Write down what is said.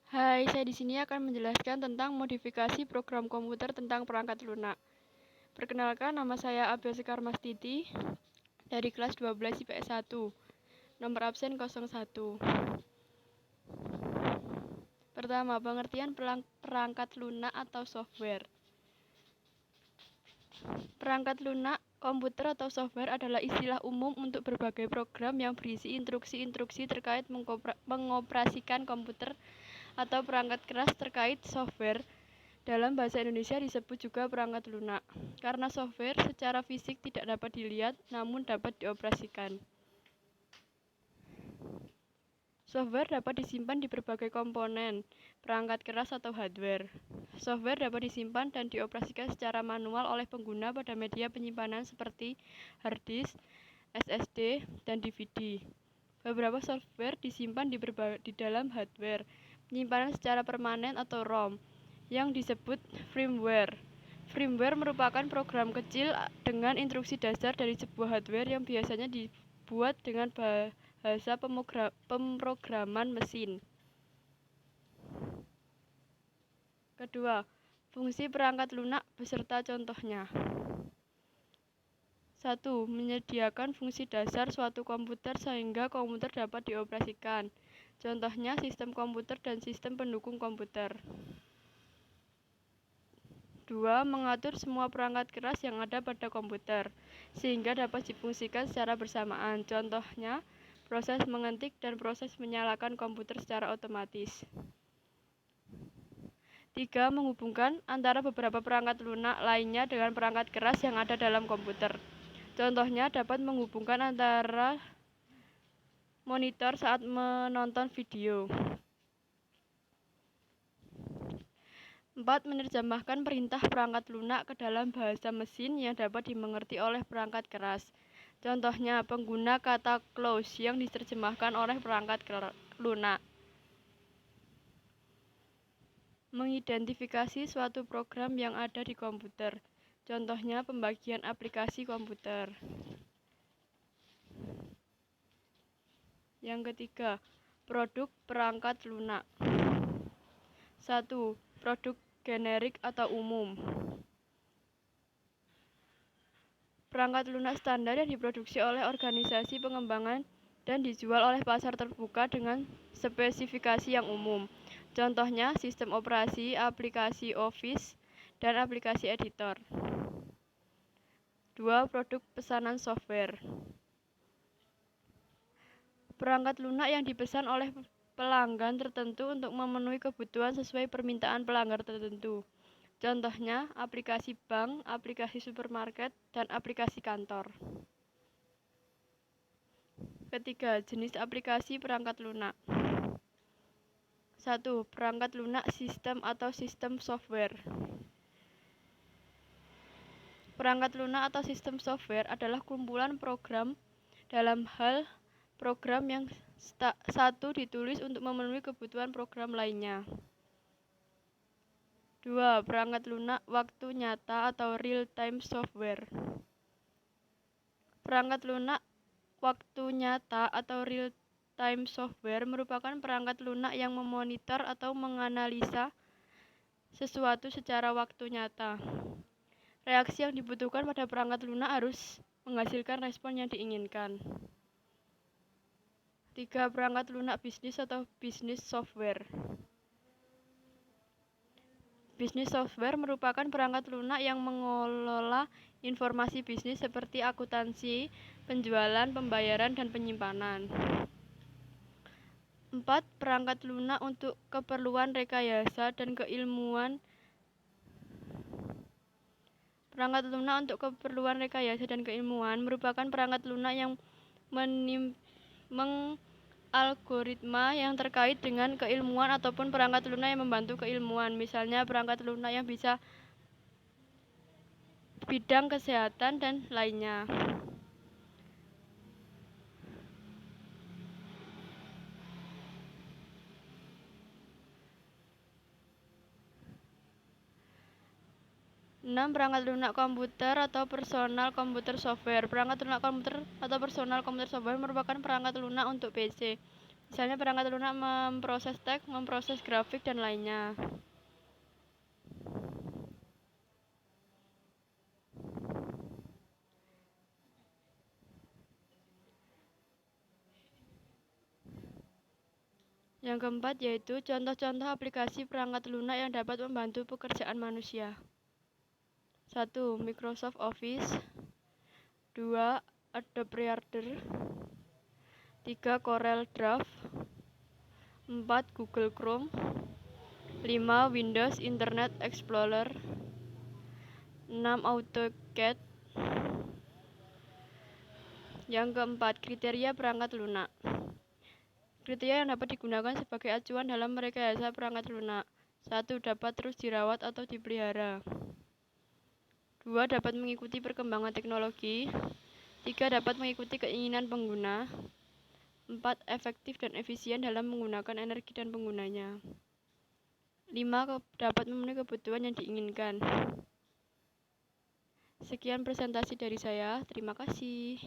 Hai, saya di sini akan menjelaskan tentang modifikasi program komputer tentang perangkat lunak. Perkenalkan, nama saya Abel Sekar Mastiti dari kelas 12 IPS 1, nomor absen 01. Pertama, pengertian perangkat lunak atau software. Perangkat lunak, komputer atau software adalah istilah umum untuk berbagai program yang berisi instruksi-instruksi terkait mengoperasikan komputer atau perangkat keras terkait software. Dalam bahasa Indonesia disebut juga perangkat lunak, karena software secara fisik tidak dapat dilihat namun dapat dioperasikan. Software dapat disimpan di berbagai komponen, perangkat keras atau hardware. Software dapat disimpan dan dioperasikan secara manual oleh pengguna pada media penyimpanan seperti hard disk, SSD, dan DVD. Beberapa software disimpan di dalam hardware, penyimpanan secara permanen atau ROM, yang disebut firmware. Firmware merupakan program kecil dengan instruksi dasar dari sebuah hardware yang biasanya dibuat dengan bahasa pemrograman mesin. Kedua, fungsi perangkat lunak beserta contohnya. 1. Menyediakan fungsi dasar suatu komputer sehingga komputer dapat dioperasikan. Contohnya sistem komputer dan sistem pendukung komputer. 2. Mengatur semua perangkat keras yang ada pada komputer, sehingga dapat difungsikan secara bersamaan. Contohnya, proses mengetik dan proses menyalakan komputer secara otomatis. 3. Menghubungkan antara beberapa perangkat lunak lainnya dengan perangkat keras yang ada dalam komputer. Contohnya, dapat menghubungkan antara monitor saat menonton video. 4. Menerjemahkan perintah perangkat lunak ke dalam bahasa mesin yang dapat dimengerti oleh perangkat keras. Contohnya, pengguna kata close yang diterjemahkan oleh perangkat lunak. Mengidentifikasi suatu program yang ada di komputer. Contohnya, pembagian aplikasi komputer. Yang ketiga, produk perangkat lunak. 1. Produk generik atau umum. Perangkat lunak standar yang diproduksi oleh organisasi pengembangan dan dijual oleh pasar terbuka dengan spesifikasi yang umum. Contohnya, sistem operasi, aplikasi Office, dan aplikasi editor. 2. Produk pesanan software. Perangkat lunak yang dipesan oleh pelanggan tertentu untuk memenuhi kebutuhan sesuai permintaan pelanggan tertentu. Contohnya, aplikasi bank, aplikasi supermarket, dan aplikasi kantor. Ketiga, jenis aplikasi perangkat lunak. 1. Perangkat lunak sistem atau sistem software. Perangkat lunak atau sistem software adalah kumpulan program dalam hal program yang satu ditulis untuk memenuhi kebutuhan program lainnya. 2. Perangkat lunak waktu nyata atau real-time software. Perangkat lunak waktu nyata atau real-time software merupakan perangkat lunak yang memonitor atau menganalisa sesuatu secara waktu nyata. Reaksi yang dibutuhkan pada perangkat lunak harus menghasilkan respon yang diinginkan. 3. Perangkat lunak bisnis atau bisnis software. Bisnis software merupakan perangkat lunak yang mengelola informasi bisnis seperti akuntansi, penjualan, pembayaran, dan penyimpanan. 4. Perangkat lunak untuk keperluan rekayasa dan keilmuan. Perangkat lunak untuk keperluan rekayasa dan keilmuan merupakan perangkat lunak yang algoritma yang terkait dengan keilmuan ataupun perangkat lunak yang membantu keilmuan. Misalnya perangkat lunak yang bisa bidang kesehatan dan lainnya. Perangkat lunak komputer atau personal computer software. Perangkat lunak komputer atau personal computer software merupakan perangkat lunak untuk PC. Misalnya perangkat lunak memproses teks, memproses grafik, dan lainnya. Yang keempat yaitu contoh-contoh aplikasi perangkat lunak yang dapat membantu pekerjaan manusia. 1. Microsoft Office. 2. Adobe Reader. 3. Corel Draw. 4. Google Chrome. 5. Windows Internet Explorer. 6. AutoCAD. Yang keempat, kriteria perangkat lunak. Kriteria yang dapat digunakan sebagai acuan dalam merekayasa perangkat lunak. 1. Dapat terus dirawat atau dipelihara. 2. Dapat mengikuti perkembangan teknologi. 3. Dapat mengikuti keinginan pengguna. 4. Efektif dan efisien dalam menggunakan energi dan penggunanya. 5. Dapat memenuhi kebutuhan yang diinginkan. Sekian presentasi dari saya. Terima kasih.